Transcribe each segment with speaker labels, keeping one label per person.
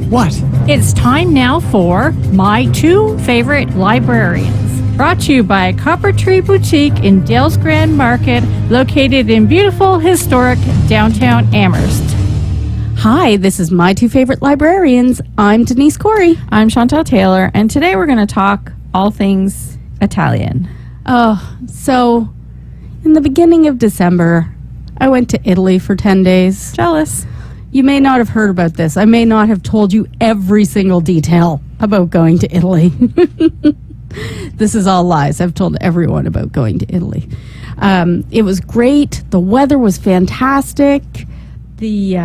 Speaker 1: What?
Speaker 2: It's time now for My Two Favorite Librarians. Brought to you by Copper Tree Boutique in Dales Grand Market, located in beautiful, historic downtown Amherst.
Speaker 3: Hi, this is My Two Favorite Librarians. I'm Denise Corey.
Speaker 4: I'm Chantal Taylor, and today we're going to talk all things Italian.
Speaker 3: So in the beginning of December, I went to Italy for 10 days.
Speaker 4: Jealous.
Speaker 3: You may not have heard about this. I may not have told you every single detail about going to Italy. This is all lies. I've told everyone about going to Italy. It was great. The weather was fantastic. The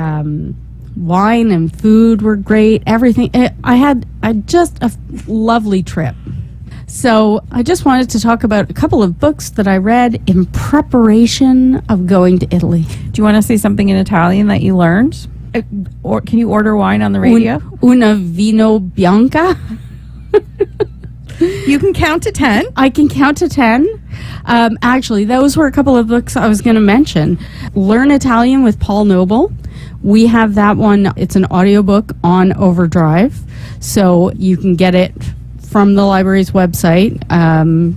Speaker 3: wine and food were great. Everything. I had just a lovely trip. So I just wanted to talk about a couple of books that I read in preparation of going to Italy.
Speaker 4: Do you want to say something in Italian that you learned? Or can you order wine on the radio?
Speaker 3: Una vino bianca.
Speaker 4: You can count to 10.
Speaker 3: I can count to 10. Actually, those were a couple of books I was going to mention. Learn Italian with Paul Noble. We have that one. It's an audiobook on Overdrive. So you can get it from the library's website.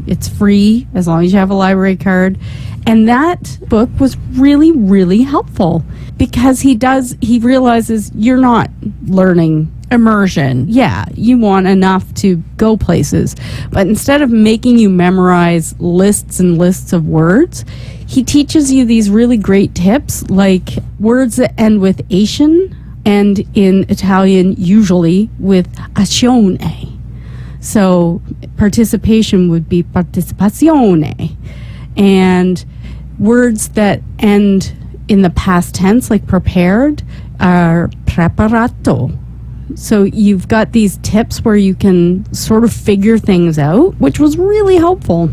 Speaker 3: It's free as long as you have a library card. And that book was really, really helpful because he realizes you're not learning
Speaker 4: Immersion.
Speaker 3: Yeah, you want enough to go places. But instead of making you memorize lists and lists of words, he teaches you these really great tips, like words that end with ation, and in Italian, usually with azione. So participation would be partecipazione. And words that end in the past tense, like prepared, are preparato. So you've got these tips where you can sort of figure things out, which was really helpful.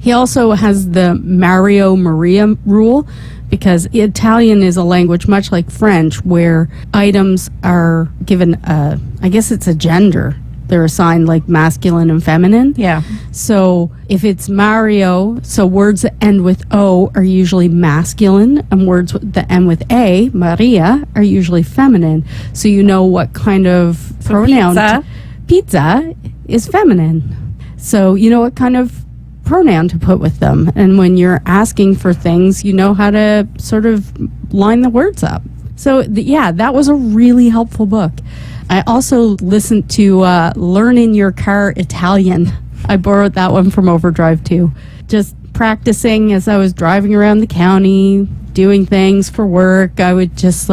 Speaker 3: He also has the Mario Maria rule, because Italian is a language much like French, where items are given I guess it's a gender. They're assigned like masculine and feminine.
Speaker 4: Yeah.
Speaker 3: So if it's Mario, so words that end with O are usually masculine, and words that end with A, Maria, are usually feminine. So you know what kind of pronoun. Pizza is feminine. So you know what kind of pronoun to put with them. And when you're asking for things, you know how to sort of line the words up. So that was a really helpful book. I also listened to Learn in Your Car Italian. I borrowed that one from Overdrive too. Just practicing as I was driving around the county, doing things for work. I would just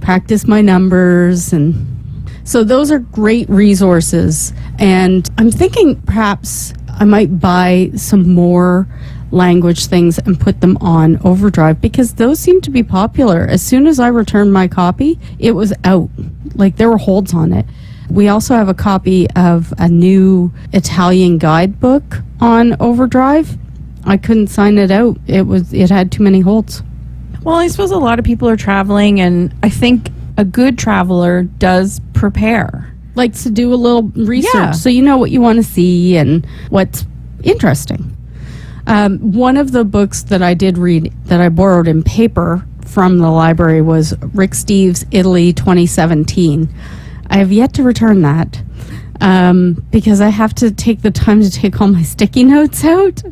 Speaker 3: practice my numbers. And so those are great resources. And I'm thinking perhaps I might buy some more language things and put them on Overdrive, because those seem to be popular. As soon as I returned my copy, it was out. There were holds on it. We also have a copy of a new Italian guidebook on Overdrive. I couldn't sign it out. It had too many holds.
Speaker 4: Well, I suppose a lot of people are traveling, and I think a good traveler does prepare.
Speaker 3: Likes to do a little research,
Speaker 4: Yeah.
Speaker 3: So you know what you want to see and what's interesting. One of the books that I did read that I borrowed in paper from the library was Rick Steves' Italy 2017. I have yet to return that because I have to take the time to take all my sticky notes out.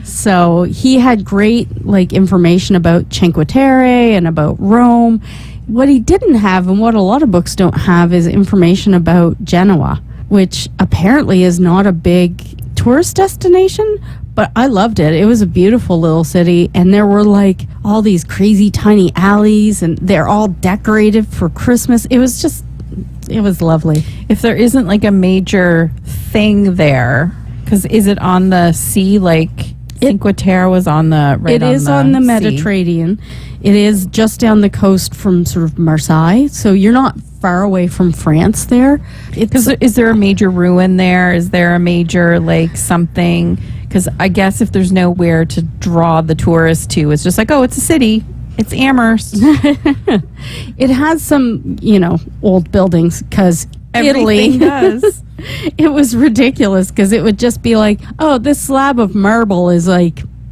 Speaker 3: So he had great information about Cinque Terre and about Rome. What he didn't have, and what a lot of books don't have, is information about Genoa, which apparently is not a big tourist destination, but I loved it. It was a beautiful little city, and there were all these crazy tiny alleys, and they're all decorated for Christmas. It was lovely.
Speaker 4: If there isn't a major thing there, because is it on the sea? Cinque Terre was on the
Speaker 3: It is on the Mediterranean. It is just down the coast from sort of Marseille, so you're not far away from France there.
Speaker 4: Is there a major ruin there? Is there a major something? Because I guess if there's nowhere to draw the tourists to, it's just it's a city. It's Amherst.
Speaker 3: It has some, old buildings, because Italy
Speaker 4: does.
Speaker 3: It was ridiculous, because it would just be this slab of marble is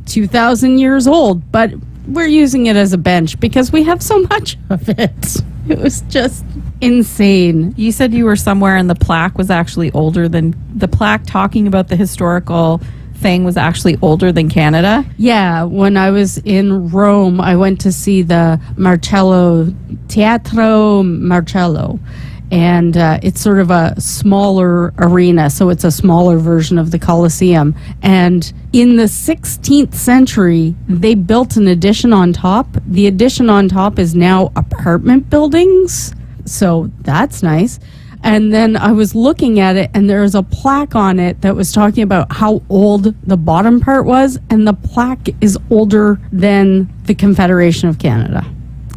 Speaker 3: 2,000 years old, but we're using it as a bench because we have so much of it. It was just insane.
Speaker 4: You said you were somewhere and the plaque was actually older than the plaque talking about the historical thing was actually older than Canada.
Speaker 3: Yeah, when I was in Rome, I went to see the Teatro Marcello. And it's sort of a smaller arena, so it's a smaller version of the Colosseum. And in the 16th century, they built an addition on top. The addition on top is now apartment buildings, so that's nice. And then I was looking at it, and there was a plaque on it that was talking about how old the bottom part was, and the plaque is older than the Confederation of Canada.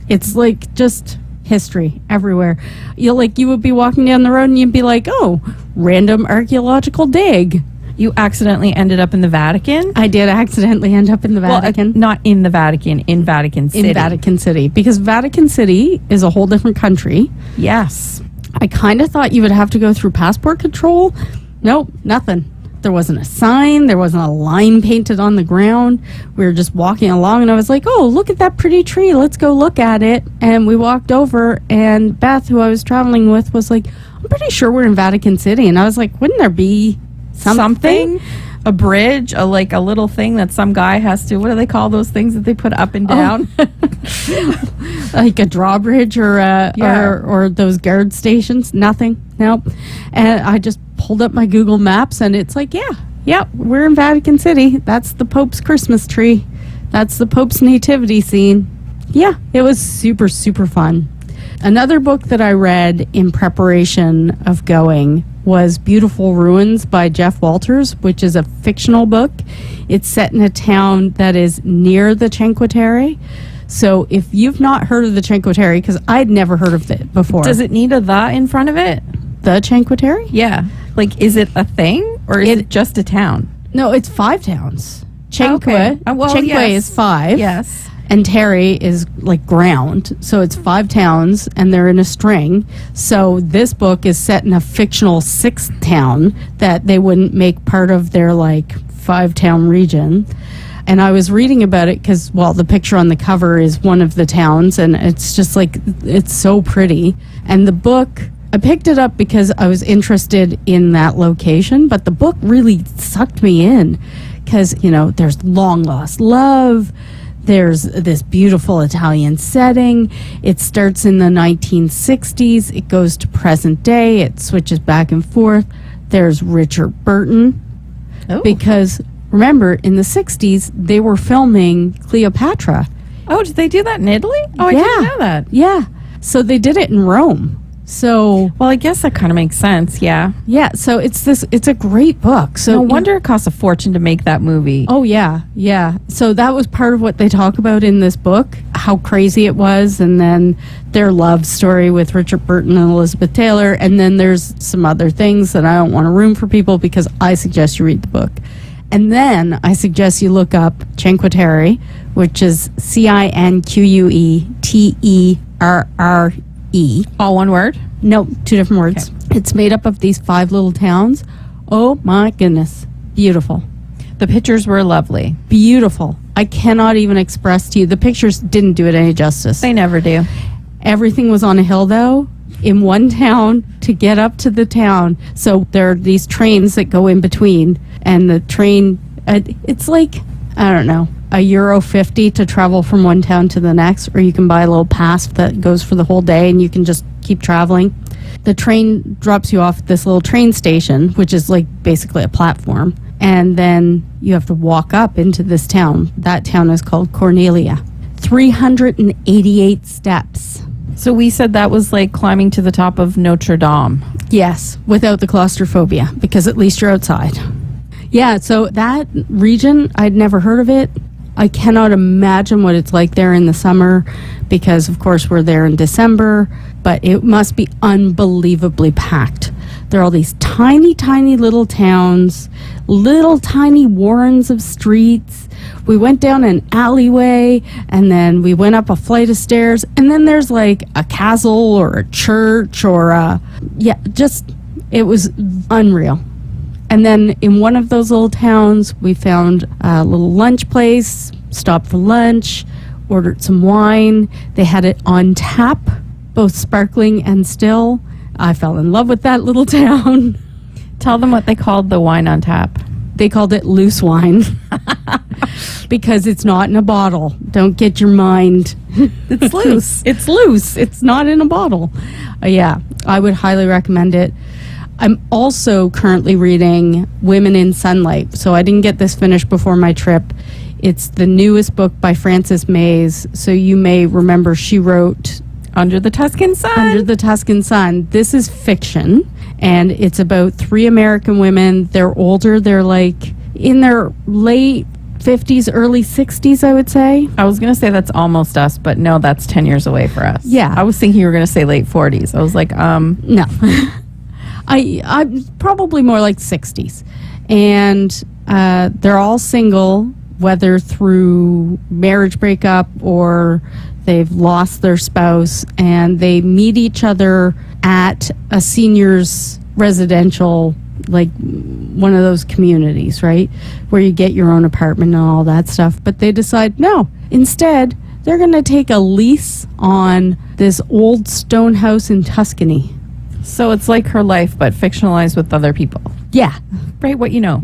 Speaker 3: It's like just history everywhere. You would be walking down the road and you'd be like, oh, random archaeological dig.
Speaker 4: You accidentally ended up in the Vatican?
Speaker 3: I did accidentally end up in the Vatican.
Speaker 4: Well, not in the Vatican, in Vatican City.
Speaker 3: In Vatican City, because Vatican City is a whole different country.
Speaker 4: Yes.
Speaker 3: I kind of thought you would have to go through passport control. Nope, nothing. There wasn't a sign. There wasn't a line painted on the ground. We were just walking along, and I was like, oh, look at that pretty tree. Let's go look at it. And we walked over, and Beth, who I was traveling with, was like, I'm pretty sure we're in Vatican City. And I was like, wouldn't there be something?
Speaker 4: A bridge, a little thing that some guy has to, what do they call those things that they put up and down?
Speaker 3: Like a drawbridge or those guard stations? Nothing. Nope. And I just pulled up my Google Maps, and it's like, yeah, we're in Vatican City. That's the Pope's Christmas tree. That's the Pope's nativity scene. Yeah, it was super, super fun. Another book that I read in preparation of going was Beautiful Ruins by Jeff Walters, which is a fictional book. It's set in a town that is near the Cinque Terre. So if you've not heard of the Cinque Terre, because I'd never heard of it before.
Speaker 4: Does it need a "the" in front of it?
Speaker 3: The Cinque Terre?
Speaker 4: Yeah. Like, is it a thing or is it just a town?
Speaker 3: No, it's 5 towns. Cinque.
Speaker 4: Okay.
Speaker 3: Cinque
Speaker 4: yes.
Speaker 3: is 5.
Speaker 4: Yes.
Speaker 3: And terre is like ground. So it's 5 towns, and they're in a string. So this book is set in a fictional 6th town that they wouldn't make part of their 5-town region. And I was reading about it because, the picture on the cover is one of the towns, and it's just it's so pretty. And the book, I picked it up because I was interested in that location, but the book really sucked me in because, there's long lost love. There's this beautiful Italian setting. It starts in the 1960s. It goes to present day. It switches back and forth. There's Richard Burton.
Speaker 4: Oh.
Speaker 3: Because, remember, in the 60s, they were filming Cleopatra.
Speaker 4: Oh, did they do that in Italy? Oh, I didn't know that.
Speaker 3: Yeah. So they did it in Rome. So,
Speaker 4: well, I guess that kind of makes sense. Yeah.
Speaker 3: Yeah. So it's a great book. So
Speaker 4: no wonder it costs a fortune to make that movie.
Speaker 3: Oh yeah. Yeah. So that was part of what they talk about in this book, how crazy it was. And then their love story with Richard Burton and Elizabeth Taylor. And then there's some other things that I don't want to ruin for people because I suggest you read the book. And then I suggest you look up Cinque Terre, which is Cinqueterre.
Speaker 4: All one word?
Speaker 3: No, 2 different words. Okay. It's made up of these 5 little towns. Oh my goodness. Beautiful.
Speaker 4: The pictures were lovely.
Speaker 3: Beautiful. I cannot even express to you. The pictures didn't do it any justice.
Speaker 4: They never do.
Speaker 3: Everything was on a hill, though, in one town to get up to the town. So there are these trains that go in between. And the train, it's like, I don't know, €1.50 to travel from one town to the next, or you can buy a little pass that goes for the whole day and you can just keep traveling. The train drops you off at this little train station, which is basically a platform, and then you have to walk up into this town. That town is called Cornelia. 388 steps.
Speaker 4: So we said that was like climbing to the top of Notre Dame.
Speaker 3: Yes, without the claustrophobia, because at least you're outside. Yeah, so that region, I'd never heard of it. I cannot imagine what it's like there in the summer because, of course, we're there in December, but it must be unbelievably packed. There are all these tiny, tiny little towns, little tiny warrens of streets. We went down an alleyway, and then we went up a flight of stairs, and then there's a castle or a church or it was unreal. And then in one of those little towns, we found a little lunch place, stopped for lunch, ordered some wine. They had it on tap. both sparkling and still. I fell in love with that little town.
Speaker 4: Tell them what they called the wine on tap.
Speaker 3: They called it loose wine because it's not in a bottle. Don't get your mind.
Speaker 4: It's loose.
Speaker 3: It's loose. It's not in a bottle. Yeah, I would highly recommend it. I'm also currently reading Women in Sunlight. So I didn't get this finished before my trip. It's the newest book by Frances Mays. So you may remember she wrote
Speaker 4: Under the Tuscan Sun.
Speaker 3: Under the Tuscan Sun. This is fiction, and it's about 3 American women. They're older. They're like in their late 50s, early 60s, I would say.
Speaker 4: I was going to say that's almost us, but no, that's 10 years away for us.
Speaker 3: Yeah.
Speaker 4: I was thinking you were going to say late 40s. I was like,
Speaker 3: No. I'm probably more like 60s. And they're all single, whether through marriage breakup or they've lost their spouse, and they meet each other at a seniors residential, like one of those communities, right, where you get your own apartment and all that stuff. But they decide, no, instead they're going to take a lease on this old stone house in Tuscany.
Speaker 4: so it's like her life, but fictionalized with other people.
Speaker 3: Yeah.
Speaker 4: Right, what you know.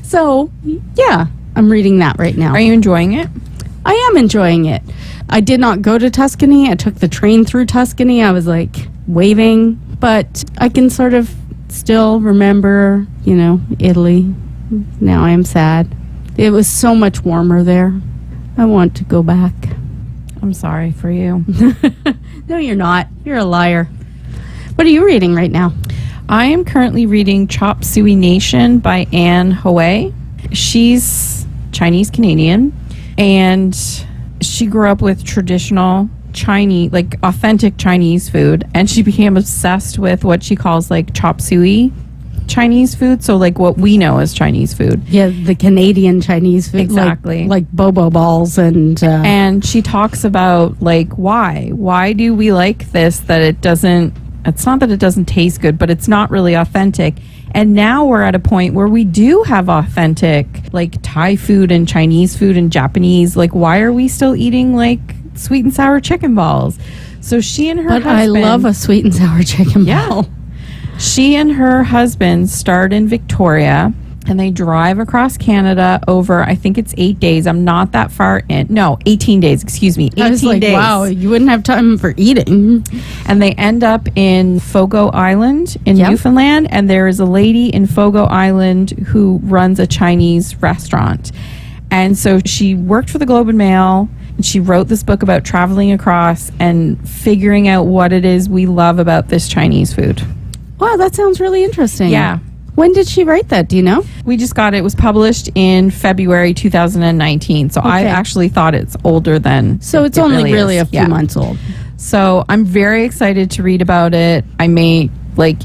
Speaker 3: So yeah, I'm reading that right now.
Speaker 4: Are you enjoying it?
Speaker 3: I am enjoying it. I did not go to Tuscany. I took the train through Tuscany. I was like waving, but I can sort of still remember, Italy. Now I am sad. It was so much warmer there. I want to go back.
Speaker 4: I'm sorry for you.
Speaker 3: No, you're not. You're a liar. What are you reading right now?
Speaker 4: I am currently reading Chop Suey Nation by Anne Hathaway. She's Chinese Canadian, and she grew up with traditional Chinese, like authentic Chinese food, and she became obsessed with what she calls like chop suey Chinese food. So like what we know as Chinese food.
Speaker 3: Yeah, the Canadian Chinese food.
Speaker 4: Exactly.
Speaker 3: Like bobo balls and...
Speaker 4: And she talks about like why do we like this, that it's not that it doesn't taste good, but it's not really authentic. And now we're at a point where we do have authentic like Thai food and Chinese food and Japanese. Like, why are we still eating like sweet and sour chicken balls? So she and her husband...
Speaker 3: I love a sweet and sour chicken ball.
Speaker 4: She and her husband start in Victoria, and they drive across Canada over, I think it's 8 days. I'm not that far in. No, 18 days, excuse me. 18
Speaker 3: I was like,
Speaker 4: days.
Speaker 3: wow, you wouldn't have time for eating.
Speaker 4: And they end up in Fogo Island in Newfoundland, and there is a lady in Fogo Island who runs a Chinese restaurant. And so she worked for the Globe and Mail, and she wrote this book about traveling across and figuring out what it is we love about this Chinese food.
Speaker 3: Wow, that sounds really interesting.
Speaker 4: Yeah.
Speaker 3: When did she write that? Do you know?
Speaker 4: We just got it. It was published in February 2019. So I actually thought it's older than.
Speaker 3: So it's only really a few months old.
Speaker 4: So I'm very excited to read about it. I may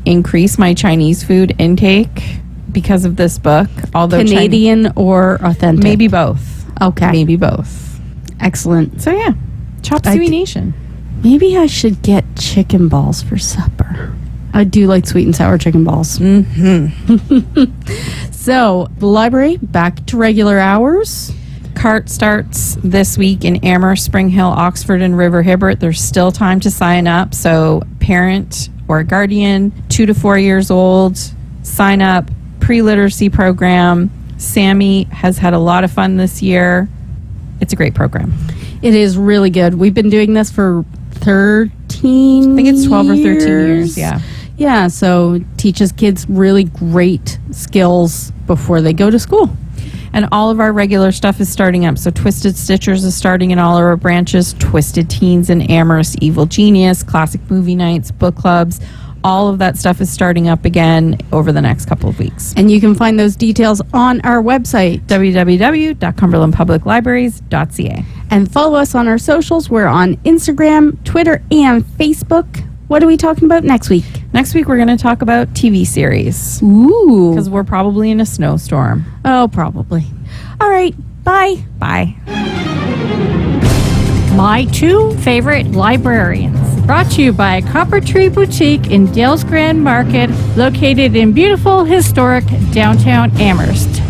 Speaker 4: increase my Chinese food intake because of this book. Although
Speaker 3: Canadian or authentic?
Speaker 4: Maybe both.
Speaker 3: Okay.
Speaker 4: Maybe both.
Speaker 3: Excellent.
Speaker 4: So yeah, Chop Suey Nation.
Speaker 3: Maybe I should get chicken balls for supper. I do like sweet and sour chicken balls.
Speaker 4: Mm-hmm.
Speaker 3: So, the library, back to regular hours.
Speaker 4: CART starts this week in Amherst, Spring Hill, Oxford, and River Hibbert. There's still time to sign up. So, parent or guardian, 2 to 4 years old, sign up. Pre-literacy program. Sammy has had a lot of fun this year. It's a great program.
Speaker 3: It is really good. We've been doing this for 13
Speaker 4: I think it's 12 or 13
Speaker 3: years.
Speaker 4: years, yeah.
Speaker 3: Yeah, so teaches kids really great skills before they go to school.
Speaker 4: And all of our regular stuff is starting up. So Twisted Stitchers is starting in all of our branches. Twisted Teens in Amherst, Evil Genius, Classic Movie Nights, book clubs. All of that stuff is starting up again over the next couple of weeks.
Speaker 3: And you can find those details on our website,
Speaker 4: www.cumberlandpubliclibraries.ca.
Speaker 3: And follow us on our socials. We're on Instagram, Twitter, and Facebook. What are we talking about next week?
Speaker 4: Next week, we're going to talk about TV series.
Speaker 3: Ooh.
Speaker 4: Because we're probably in a snowstorm.
Speaker 3: Oh, probably. All right. Bye.
Speaker 4: Bye.
Speaker 2: My 2 favorite librarians. Brought to you by Copper Tree Boutique in Dales Grand Market, located in beautiful, historic downtown Amherst.